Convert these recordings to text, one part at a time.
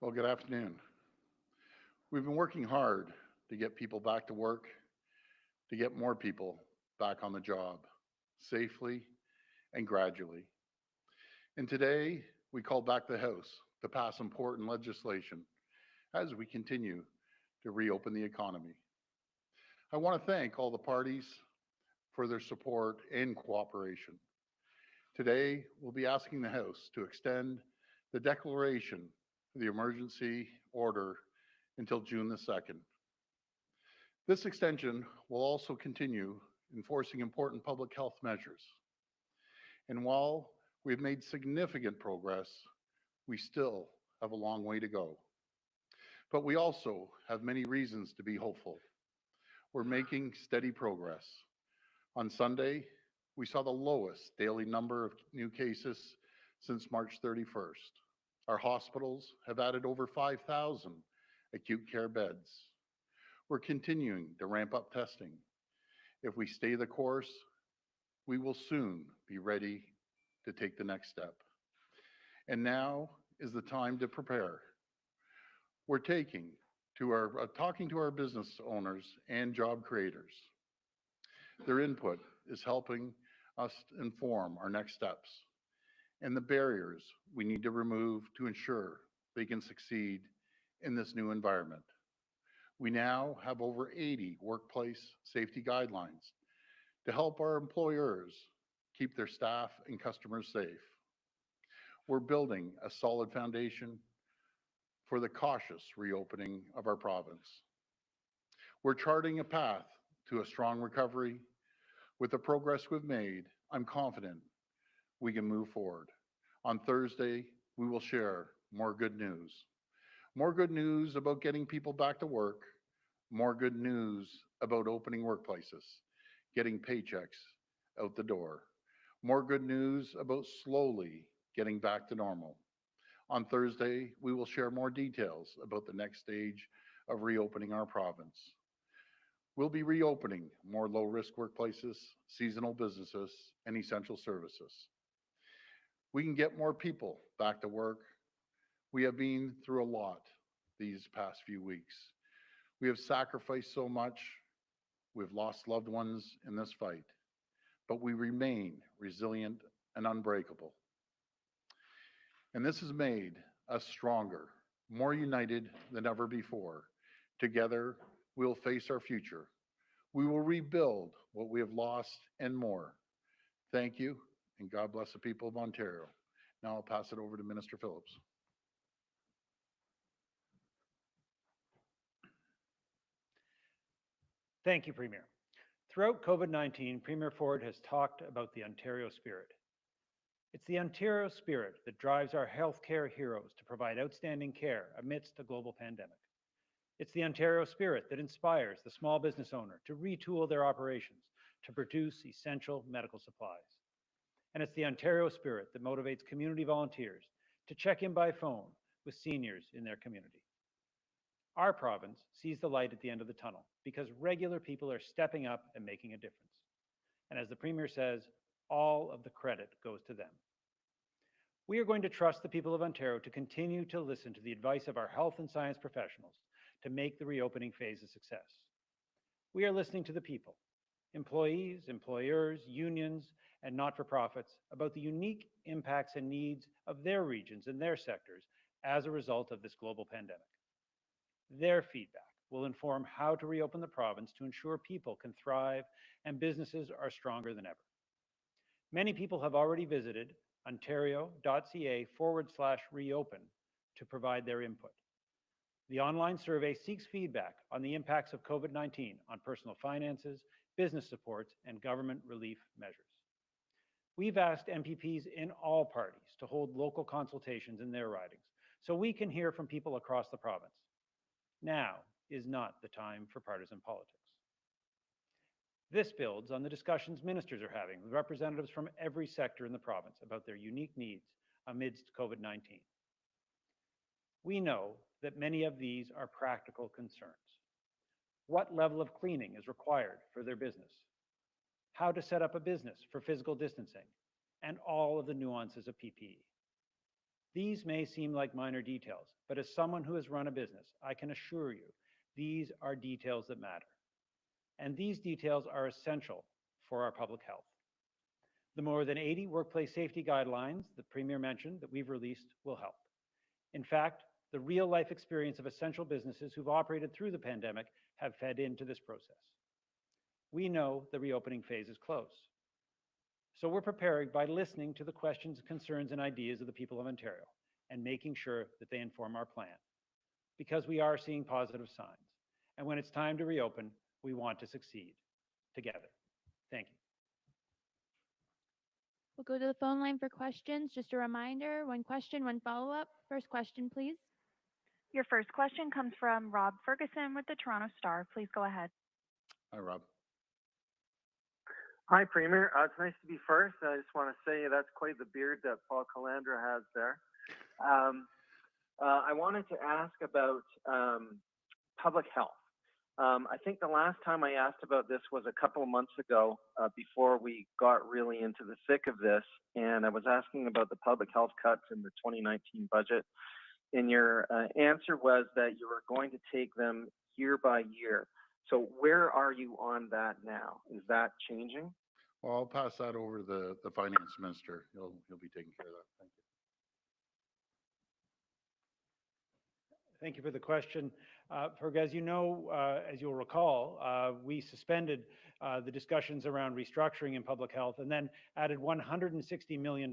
Well, good afternoon. We've been working hard to get people back to work, to get more people back on the job safely and gradually. And today, we call back the House to pass important legislation as we continue to reopen the economy. I want to thank all the parties for their support and cooperation. Today, we'll be asking the House to extend the declaration of the emergency order until June the 2nd. This extension will also continue enforcing important public health measures. And while we've made significant progress, we still have a long way to go. But we also have many reasons to be hopeful. We're making steady progress. On Sunday, we saw the lowest daily number of new cases since March 31st. Our hospitals have added over 5,000 acute care beds. We're continuing to ramp up testing. If we stay the course, we will soon be ready to take the next step. And now is the time to prepare. We're talking to our business owners and job creators. Their input is helping us inform our next steps and the barriers we need to remove to ensure they can succeed in this new environment. We now have over 80 workplace safety guidelines to help our employers keep their staff and customers safe. We're building a solid foundation for the cautious reopening of our province. We're charting a path to a strong recovery. With the progress we've made, I'm confident we can move forward. On Thursday, we will share more good news. More good news about getting people back to work, more good news about opening workplaces, getting paychecks out the door, more good news about slowly getting back to normal. On Thursday, we will share more details about the next stage of reopening our province. We'll be reopening more low-risk workplaces, seasonal businesses, and essential services. We can get more people back to work. We have been through a lot these past few weeks. We have sacrificed so much. We've lost loved ones in this fight, but we remain resilient and unbreakable. And this has made us stronger, more united than ever before. Together, we'll face our future. We will rebuild what we have lost and more. Thank you, and God bless the people of Ontario. Now I'll pass it over to Minister Phillips. Thank you, Premier. Throughout COVID-19, Premier Ford has talked about the Ontario spirit. It's the Ontario spirit that drives our healthcare heroes to provide outstanding care amidst a global pandemic. It's the Ontario spirit that inspires the small business owner to retool their operations to produce essential medical supplies. And it's the Ontario spirit that motivates community volunteers to check in by phone with seniors in their community. Our province sees the light at the end of the tunnel because regular people are stepping up and making a difference. And as the Premier says, all of the credit goes to them. We are going to trust the people of Ontario to continue to listen to the advice of our health and science professionals to make the reopening phase a success. We are listening to the people, employees, employers, unions, and not-for-profits about the unique impacts and needs of their regions and their sectors as a result of this global pandemic. Their feedback will inform how to reopen the province to ensure people can thrive and businesses are stronger than ever. Many people have already visited ontario.ca/reopen to provide their input. The online survey seeks feedback on the impacts of COVID-19 on personal finances, business supports, and government relief measures. We've asked MPPs in all parties to hold local consultations in their ridings so we can hear from people across the province. Now is not the time for partisan politics. This builds on the discussions ministers are having with representatives from every sector in the province about their unique needs amidst COVID-19. We know that many of these are practical concerns. What level of cleaning is required for their business? How to set up a business for physical distancing, and all of the nuances of PPE. These may seem like minor details, but as someone who has run a business, I can assure you these are details that matter. And these details are essential for our public health. The more than 80 workplace safety guidelines the Premier mentioned that we've released will help. In fact, the real life experience of essential businesses who've operated through the pandemic have fed into this process. We know the reopening phase is close. So we're preparing by listening to the questions, concerns, and ideas of the people of Ontario and making sure that they inform our plan. Because we are seeing positive signs. And when it's time to reopen, we want to succeed together. Thank you. We'll go to the phone line for questions. Just a reminder, one question, one follow-up. First question, please. Your first question comes from Rob Ferguson with the Toronto Star. Please go ahead. Hi, Rob. Hi, Premier. It's nice to be first. I just want to say that's quite the beard that Paul Calandra has there. I wanted to ask about public health. I think the last time I asked about this was a couple of months ago before we got really into the thick of this, and I was asking about the public health cuts in the 2019 budget. And your answer was that you were going to take them year by year. So where are you on that now? Is that changing? Well, I'll pass that over to the finance minister. He'll be taking care of that. Thank you. Thank you for the question. Ferg, as you know, as you'll recall, we suspended the discussions around restructuring in public health and then added $160 million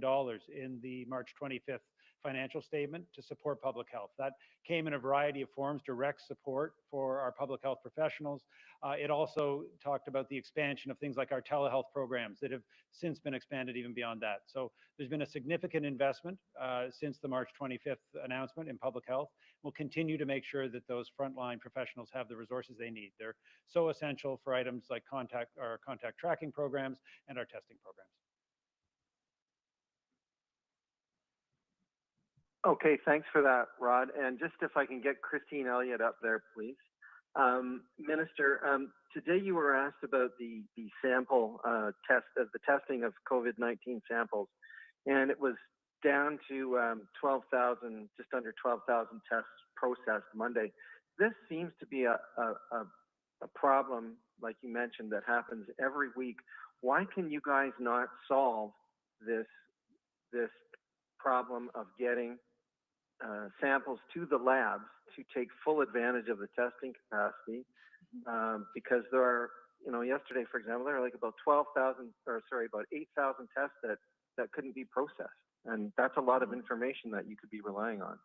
in the March 25th financial statement to support public health. That came in a variety of forms, direct support for our public health professionals. It also talked about the expansion of things like our telehealth programs that have since been expanded even beyond that. So there's been a significant investment since the March 25th announcement in public health. We'll continue to make sure that those frontline professionals have the resources they need. They're so essential for items like contact tracking programs and our testing programs. Okay, thanks for that, Rod. And just if I can get Christine Elliott up there, please. Minister, today you were asked about the sample the testing of COVID-19 samples, and it was down to 12,000, just under 12,000 tests processed Monday. This seems to be a problem, like you mentioned, that happens every week. Why can you guys not solve this problem of getting samples to the labs to take full advantage of the testing capacity? Because there are, yesterday, for example, there are like about 8,000 tests that couldn't be processed. And that's a lot of information that you could be relying on.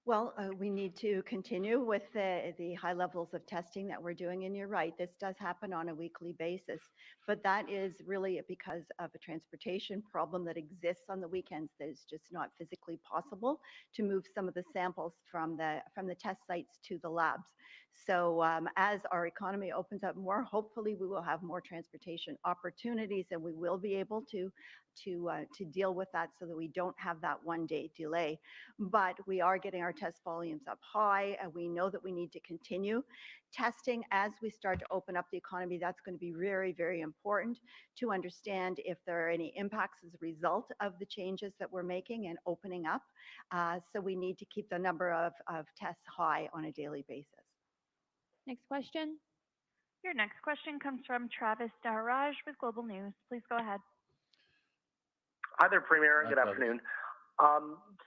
Well, we need to continue with the high levels of testing that we're doing. And you're right, this does happen on a weekly basis. But that is really because of a transportation problem that exists on the weekends. That is just not physically possible to move some of the samples from the test sites to the labs. So as our economy opens up more, hopefully we will have more transportation opportunities and we will be able to deal with that so that we don't have that one-day delay. But we are getting our test volumes up high, and we know that we need to continue testing as we start to open up the economy. That's going to be very, very important to understand if there are any impacts as a result of the changes that we're making and opening up. So we need to keep the number of tests high on a daily basis. Next question. Your next question comes from Travis Dahraj with Global News. Please go ahead. Hi there, Premier. Hi, Good Travis. afternoon.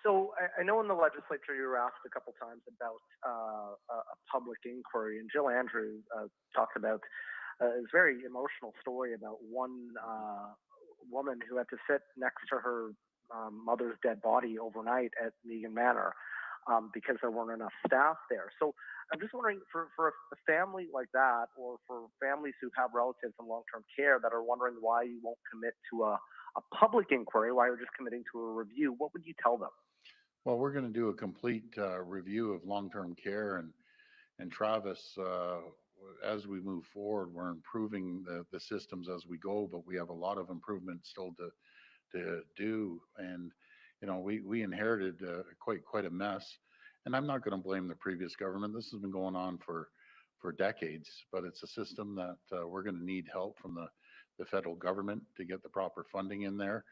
So I know in the legislature you were asked a couple times about a public inquiry, and Jill Andrew talked about this very emotional story about one woman who had to sit next to her mother's dead body overnight at Megan Manor because there weren't enough staff there. So I'm just wondering, for a family like that, or for families who have relatives in long-term care that are wondering why you won't commit to a public inquiry, why you're just committing to a review, what would you tell them? Well, we're going to do a complete review of long-term care, and Travis, as we move forward, we're improving the systems as we go, but we have a lot of improvement still to do. And we inherited quite a mess, and I'm not going to blame the previous government. This has been going on for decades, but it's a system that we're going to need help from the federal government to get the proper funding in there.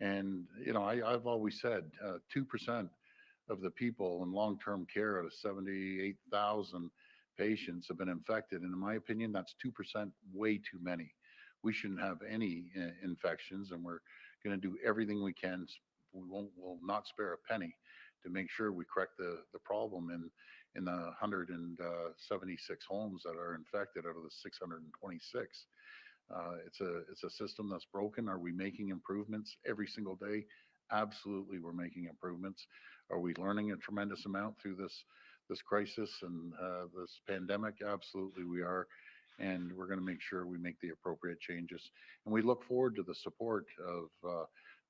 And, I've always said 2% of the people in long-term care out of 78,000 patients have been infected. And in my opinion, that's 2% way too many. We shouldn't have any infections, and we're going to do everything we can. We'll not spare a penny to make sure we correct the problem in the 176 homes that are infected out of the 626. It's a system that's broken. Are we making improvements every single day? Absolutely, we're making improvements. Are we learning a tremendous amount through this crisis and this pandemic? Absolutely, we are. And we're going to make sure we make the appropriate changes. And we look forward to the support of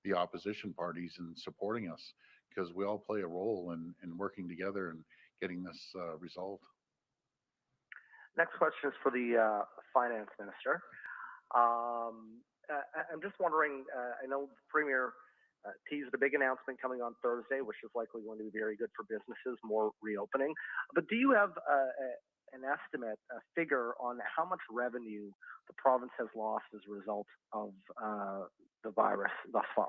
the opposition parties in supporting us, because we all play a role in working together and getting this resolved. Next question is for the finance minister. I'm just wondering, I know the Premier teased a big announcement coming on Thursday, which is likely going to be very good for businesses, more reopening. But do you have an estimate, a figure on how much revenue the province has lost as a result of the virus thus far?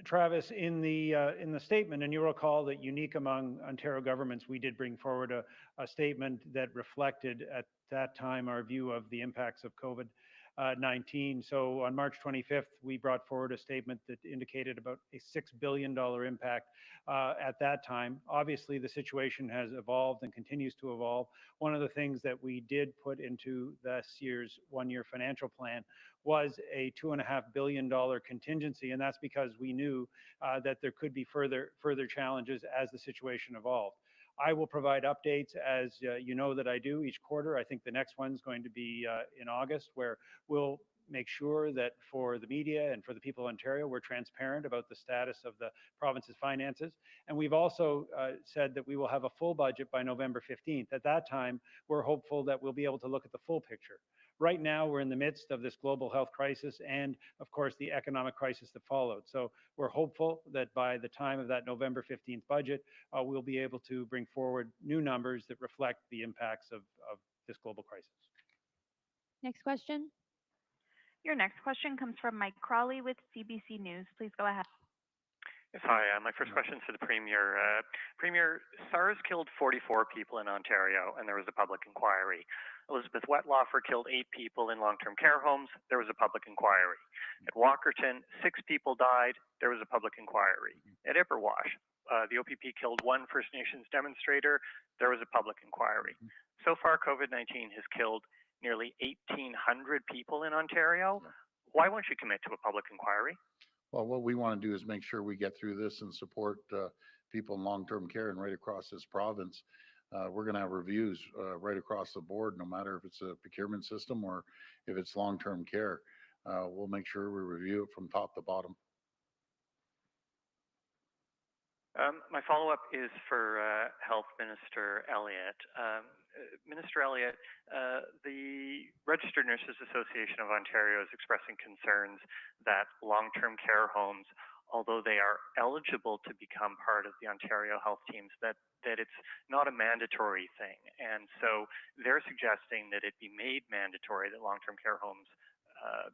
Travis, in the statement, and you recall that unique among Ontario governments, we did bring forward a statement that reflected at that time our view of the impacts of COVID-19. So on March 25th, we brought forward a statement that indicated about a $6 billion impact at that time. Obviously, the situation has evolved and continues to evolve. One of the things that we did put into this year's one-year financial plan was a $2.5 billion contingency, and that's because we knew that there could be further challenges as the situation evolved. I will provide updates, as you know that I do, each quarter. I think the next one's going to be in August, where we'll make sure that for the media and for the people of Ontario, we're transparent about the status of the province's finances. And we've also said that we will have a full budget by November 15th. At that time, we're hopeful that we'll be able to look at the full picture. Right now, we're in the midst of this global health crisis and, of course, the economic crisis that followed. So we're hopeful that by the time of that November 15th budget, we'll be able to bring forward new numbers that reflect the impacts of this global crisis. Next question. Your next question comes from Mike Crawley with CBC News. Please go ahead. Yes, hi. My first question is to the Premier. Premier, SARS killed 44 people in Ontario, and there was a public inquiry. Elizabeth Wettlaufer killed 8 people in long-term care homes. There was a public inquiry. At Walkerton, 6 people died. There was a public inquiry. At Ipperwash, the OPP killed 1 First Nations demonstrator. There was a public inquiry. So far, COVID-19 has killed nearly 1,800 people in Ontario. Why won't you commit to a public inquiry? Well, what we want to do is make sure we get through this and support people in long-term care and right across this province. We're going to have reviews right across the board, no matter if it's a procurement system or if it's long-term care. We'll make sure we review it from top to bottom. My follow-up is for Health Minister Elliott. Minister Elliott, the Registered Nurses Association of Ontario is expressing concerns that long-term care homes, although they are eligible to become part of the Ontario health teams, that it's not a mandatory thing. And so they're suggesting that it be made mandatory that long-term care homes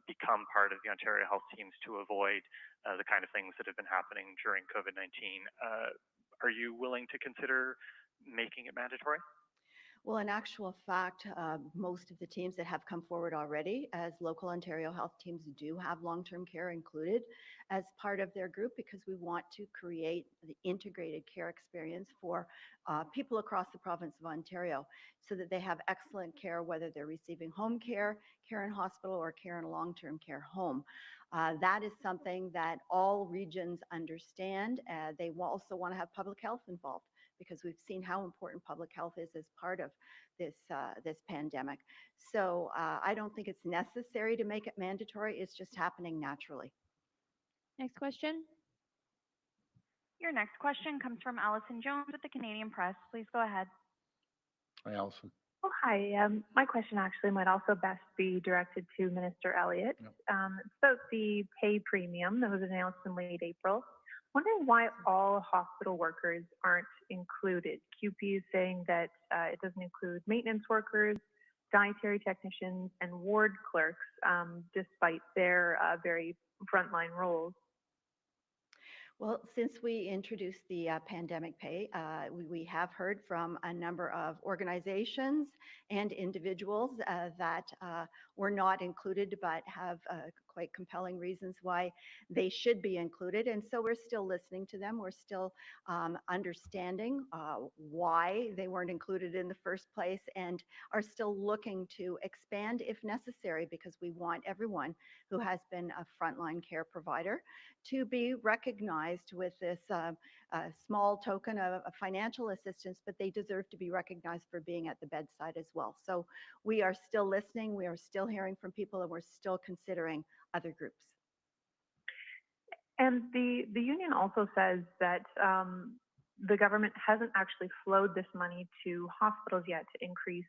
become part of the Ontario health teams to avoid the kind of things that have been happening during COVID-19. Are you willing to consider making it mandatory? Well, in actual fact, most of the teams that have come forward already as local Ontario health teams do have long-term care included as part of their group, because we want to create the integrated care experience for people across the province of Ontario so that they have excellent care, whether they're receiving home care, care in hospital, or care in a long-term care home. That is something that all regions understand. They will also want to have public health involved, because we've seen how important public health is as part of this pandemic. So I don't think it's necessary to make it mandatory. It's just happening naturally. Next question. Your next question comes from Allison Jones with the Canadian Press. Please go ahead. Hi, Allison. Oh, hi. My question actually might also best be directed to Minister Elliott. Yep. It's about the pay premium that was announced in late April. Wondering why all hospital workers aren't included. QP is saying that it doesn't include maintenance workers, dietary technicians, and ward clerks, despite their very frontline roles. Well, since we introduced the pandemic pay, we have heard from a number of organizations and individuals that were not included but have quite compelling reasons why they should be included. And so we're still listening to them. We're still understanding why they weren't included in the first place and are still looking to expand if necessary, because we want everyone who has been a frontline care provider to be recognized with this small token of financial assistance, but they deserve to be recognized for being at the bedside as well. So we are still listening, we are still hearing from people, and we're still considering other groups. And the union also says that the government hasn't actually flowed this money to hospitals yet to increase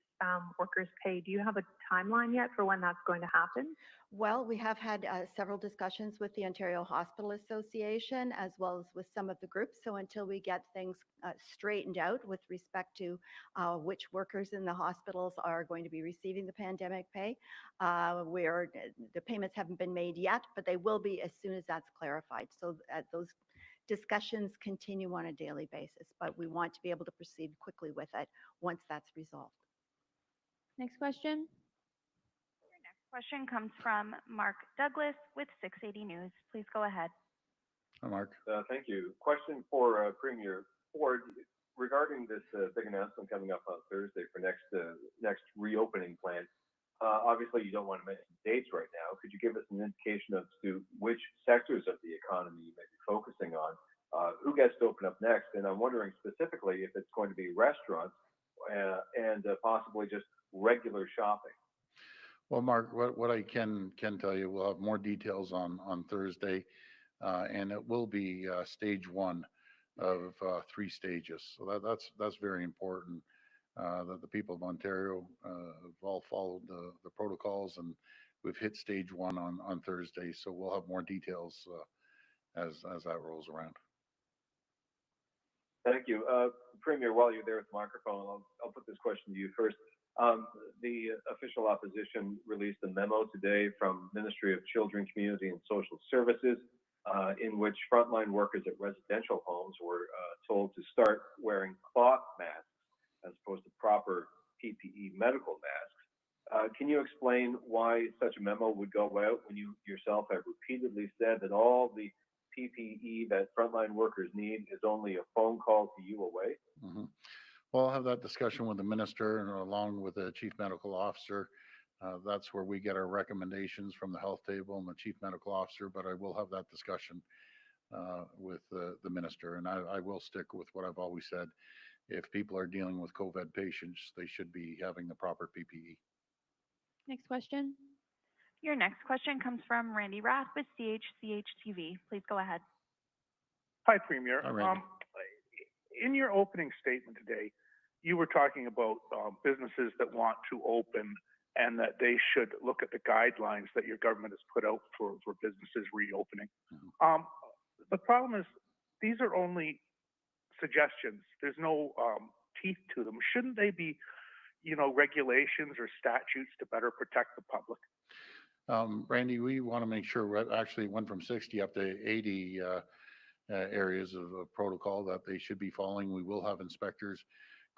workers' pay. Do you have a timeline yet for when that's going to happen? Well, we have had several discussions with the Ontario Hospital Association as well as with some of the groups. So until we get things straightened out with respect to which workers in the hospitals are going to be receiving the pandemic pay, the payments haven't been made yet, but they will be as soon as that's clarified. So those discussions continue on a daily basis, but we want to be able to proceed quickly with it once that's resolved. Next question. Question comes from Mark Douglas with 680 News. Please go ahead. Hi, Mark. Thank you. Question for Premier Ford regarding this big announcement coming up on Thursday for next reopening plan. Obviously, you don't want to mention dates right now. Could you give us an indication as to which sectors of the economy you may be focusing on? Who gets to open up next? And I'm wondering specifically if it's going to be restaurants and possibly just regular shopping. Well, Mark, what I can tell you, we'll have more details on Thursday, and it will be stage one of 3 stages. So that's very important that the people of Ontario have all followed the protocols, and we've hit stage 1 on Thursday. So we'll have more details as that rolls around. Thank you. Premier, while you're there with the microphone, I'll put this question to you first. The official opposition released a memo today from Ministry of Children, Community and Social Services in which frontline workers at residential homes were told to start wearing cloth masks as opposed to proper PPE medical masks. Can you explain why such a memo would go out when you yourself have repeatedly said that all the PPE that frontline workers need is only a phone call to you away? Mm-hmm. Well, I'll have that discussion with the minister and along with the chief medical officer. That's where we get our recommendations from the health table and the chief medical officer, but I will have that discussion with the minister. And I will stick with what I've always said. If people are dealing with COVID patients, they should be having the proper PPE. Next question. Your next question comes from Randy Rath with CHCH-TV. Please go ahead. Hi, Premier. Hi, Randy. In your opening statement today, you were talking about businesses that want to open and that they should look at the guidelines that your government has put out for businesses reopening. Mm-hmm. The problem is these are only suggestions. There's no teeth to them. Shouldn't they be, regulations or statutes to better protect the public? Randy, we want to make sure we actually went from 60 up to 80 areas of protocol that they should be following. We will have inspectors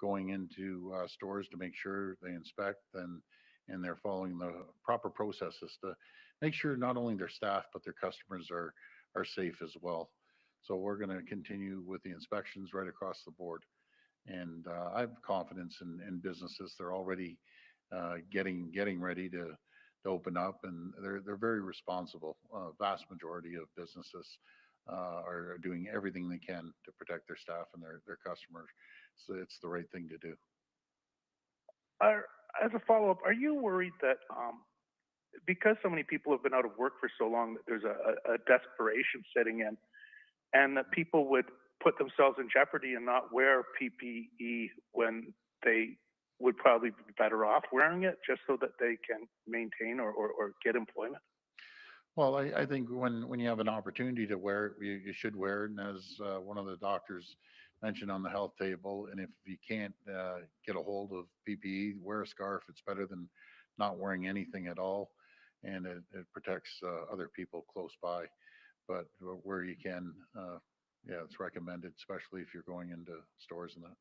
going into stores to make sure they inspect and they're following the proper processes to make sure not only their staff but their customers are safe as well. So we're going to continue with the inspections right across the board. And I have confidence in businesses. They're already getting ready to open up, and they're very responsible. Vast majority of businesses are doing everything they can to protect their staff and their customers. So it's the right thing to do. As a follow-up, are you worried that because so many people have been out of work for so long that there's a desperation setting in and that people would put themselves in jeopardy and not wear PPE when they would probably be better off wearing it just so that they can maintain or get employment? Well, I think when you have an opportunity to wear it, you should wear it. And as one of the doctors mentioned on the health table, and if you can't get a hold of PPE, wear a scarf. It's better than not wearing anything at all. And it protects other people close by. But where you can, yeah, it's recommended, especially if you're going into stores and that.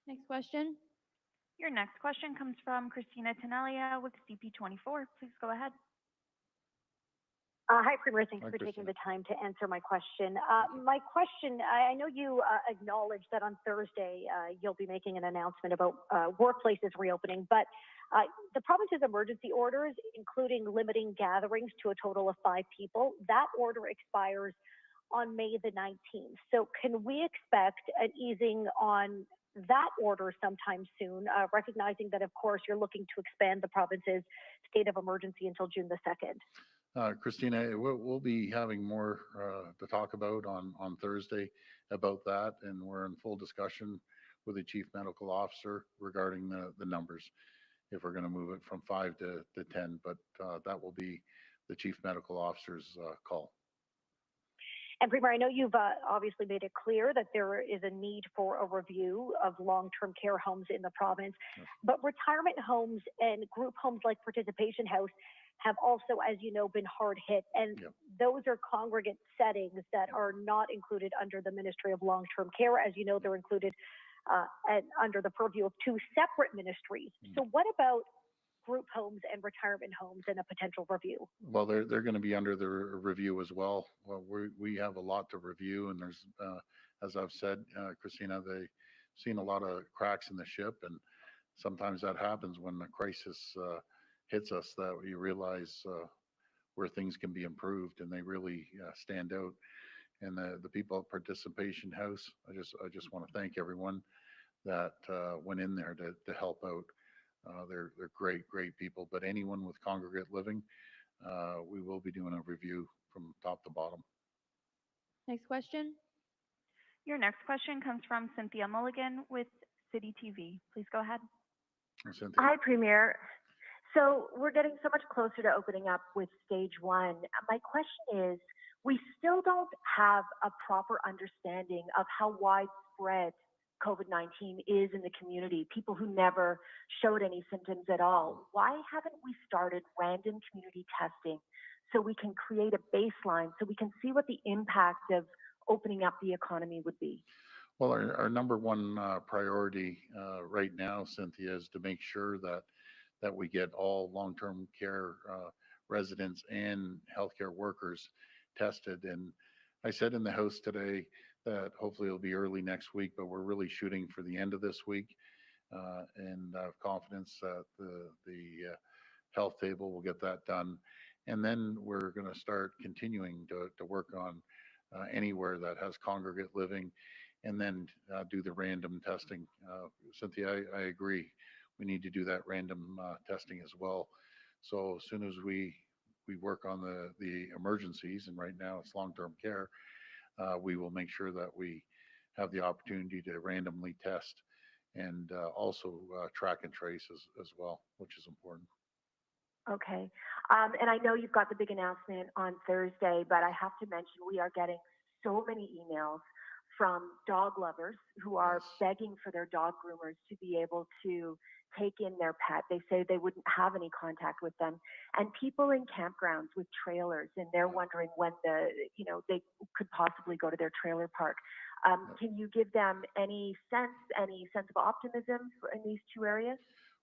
Next question. Your next question comes from Christina Elliott with CP24. Please go ahead. Hi, Premier. Thanks Hi, for taking Christina. the time to answer my question. My question, I know you acknowledged that on Thursday you'll be making an announcement about workplaces reopening, but the province's emergency orders, including limiting gatherings to a total of 5 people, that order expires on May the 19th. So can we expect an easing on that order sometime soon, recognizing that, of course, you're looking to expand the province's state of emergency until June the 2nd? Christina, we'll be having more to talk about on Thursday about that, and we're in full discussion with the chief medical officer regarding the numbers, if we're going to move it from 5 to 10, but that will be the chief medical officer's call. And Premier, I know you've obviously made it clear that there is a need for a review of long-term care homes in the province, but retirement homes and group homes like Participation House have also, as you know, been hard hit. And those are congregate settings that are not included under the Ministry of Long-Term Care. As you know, they're included under the purview of 2 separate ministries. So what about group homes and retirement homes and a potential review? Well, they're going to be under the review as well. Well, we have a lot to review, and there's, as I've said, Christina, they've seen a lot of cracks in the ship, and sometimes that happens when the crisis hits us, that we realize where things can be improved, and they really stand out. And the people at Participation House, I just want to thank everyone that went in there to help out. They're great people, but anyone with congregate living, we will be doing a review from top to bottom. Next question. Your next question comes from Cynthia Mulligan with City TV. Please go ahead. Cynthia. Hi, Premier. So we're getting so much closer to opening up with stage 1. My question is, we still don't have a proper understanding of how widespread COVID-19 is in the community, people who never showed any symptoms at all. Why haven't we started random community testing so we can create a baseline, so we can see what the impact of opening up the economy would be? Well, our number one priority right now, Cynthia, is to make sure that we get all long-term care residents and healthcare workers tested. And I said in the House today that hopefully it'll be early next week, but we're really shooting for the end of this week. And I have confidence that the health table will get that done. And then we're going to start continuing to work on anywhere that has congregate living, and then do the random testing. Cynthia, I agree. We need to do that random testing as well. So as soon as we work on the emergencies, and right now it's long-term care, we will make sure that we have the opportunity to randomly test and also track and trace as well, which is important. Okay. And I know you've got the big announcement on Thursday, but I have to mention we are getting so many emails from dog lovers who are begging for their dog groomers to be able to take in their pet. They say they wouldn't have any contact with them. And people in campgrounds with trailers, and they're wondering when they could possibly go to their trailer park. Can you give them any sense of optimism in these 2 areas?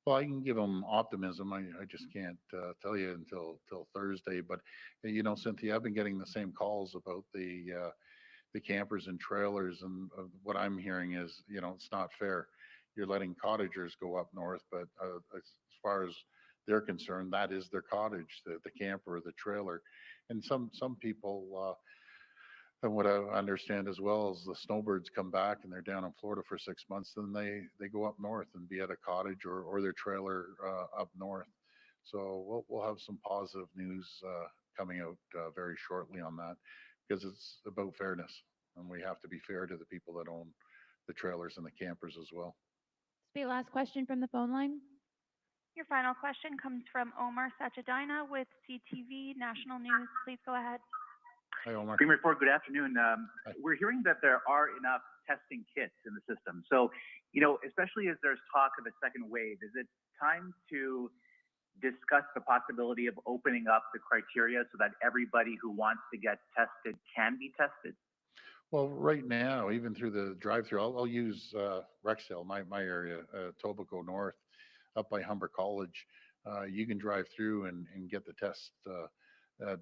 Well, I can give them optimism. I just can't tell you until Thursday. But Cynthia, I've been getting the same calls about the campers and trailers, and what I'm hearing is, it's not fair. You're letting cottagers go up north, but as far as they're concerned, that is their cottage, the camper or the trailer. And some people, and what I understand as well, is the snowbirds come back and they're down in Florida for 6 months, then they go up north and be at a cottage or their trailer up north. So we'll have some positive news coming out very shortly on that, because it's about fairness, and we have to be fair to the people that own the trailers and the campers as well. This will be the last question from the phone line. Your final question comes from Omar Sachedina with CTV National News. Please go ahead. Hi, Omar. Premier Ford, good afternoon. We're hearing that there are enough testing kits in the system. So, especially as there's talk of a second wave, is it time to discuss the possibility of opening up the criteria so that everybody who wants to get tested can be tested? Well, right now, even through the drive-through, I'll use Rexdale, my area, Tobico North, up by Humber College. You can drive through and get the test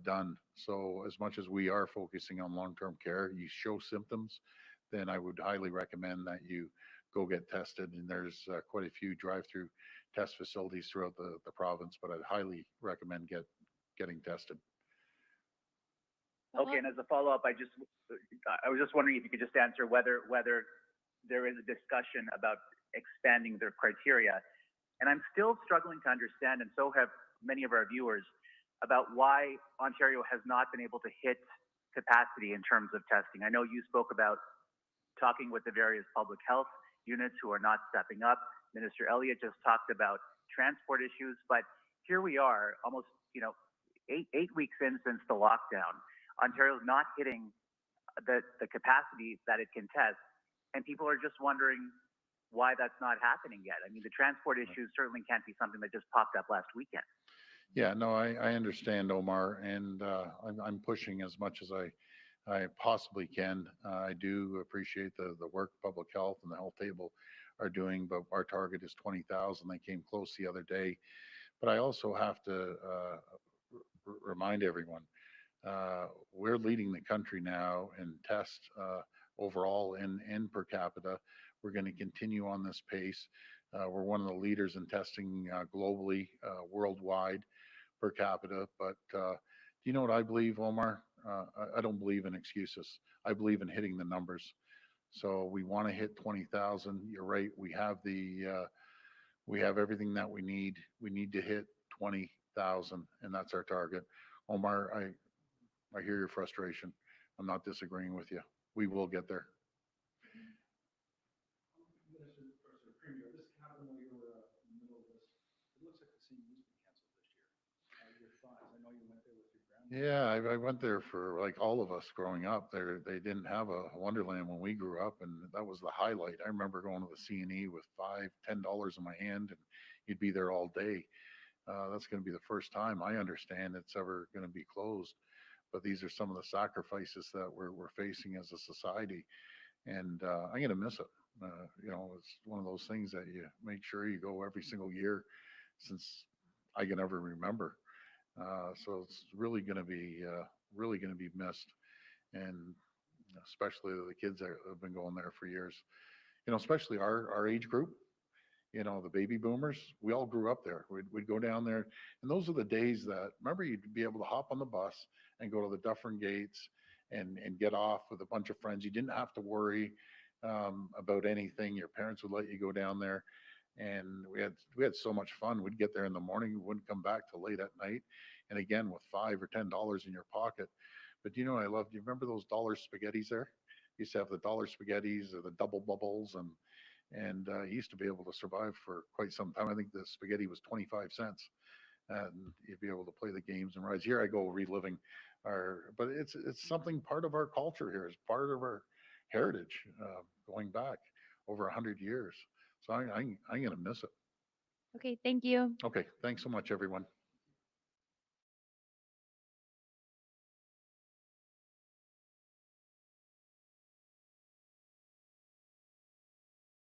done. So as much as we are focusing on long-term care, you show symptoms, then I would highly recommend that you go get tested. And there's quite a few drive-through test facilities throughout the province, but I'd highly recommend getting tested. Okay, and as a follow-up, I was just wondering if you could just answer whether there is a discussion about expanding their criteria. And I'm still struggling to understand, and so have many of our viewers, about why Ontario has not been able to hit capacity in terms of testing. I know you spoke about talking with the various public health units who are not stepping up. Minister Elliott just talked about transport issues, but here we are, almost 8 weeks in since the lockdown. Ontario's not hitting the capacity that it can test, and people are just wondering why that's not happening yet. I mean, the transport issues certainly can't be something that just popped up last weekend. Yeah, no, I understand, Omar, and I'm pushing as much as I possibly can. I do appreciate the work public health and the health table are doing, but our target is 20,000. They came close the other day. But I also have to remind everyone, we're leading the country now in tests overall and per capita. We're going to continue on this pace. We're one of the leaders in testing globally, worldwide per capita. But you know what I believe, Omar? I don't believe in excuses. I believe in hitting the numbers. So we want to hit 20,000. You're right. We have everything that we need. We need to hit 20,000, and that's our target. Omar, I hear your frustration. I'm not disagreeing with you. We will get there. Premier, this happened while you were in the middle of this. It looks like the CNU's been canceled this year. Your thoughts? I know you went there with your grandma. Yeah, I went there for like all of us growing up. They didn't have a Wonderland when we grew up, and that was the highlight. I remember going to the CNE with $5, $10 in my hand, and you'd be there all day. That's going to be the first time I understand it's ever going to be closed. But these are some of the sacrifices that we're facing as a society, and I'm going to miss it. It's one of those things that you make sure you go every single year since I can ever remember. So it's really going to be missed, and especially the kids that have been going there for years. Especially our age group. The baby boomers. We all grew up there. We'd go down there, and those are the days that remember you'd be able to hop on the bus and go to the Dufferin Gates and get off with a bunch of friends. You didn't have to worry about anything. Your parents would let you go down there, and we had so much fun. We'd get there in the morning, we wouldn't come back till late at night, and again with $5 or $10 in your pocket. But I love. Do you remember those dollar spaghettis there? You used to have the dollar spaghettis or the double bubbles, and he used to be able to survive for quite some time. I think the spaghetti was 25 cents, and you'd be able to play the games and rides. Here I go reliving but it's something part of our culture here. It's part of our heritage, going back over 100 years. So I'm going to miss it. Okay, thank you. Okay, thanks so much, everyone.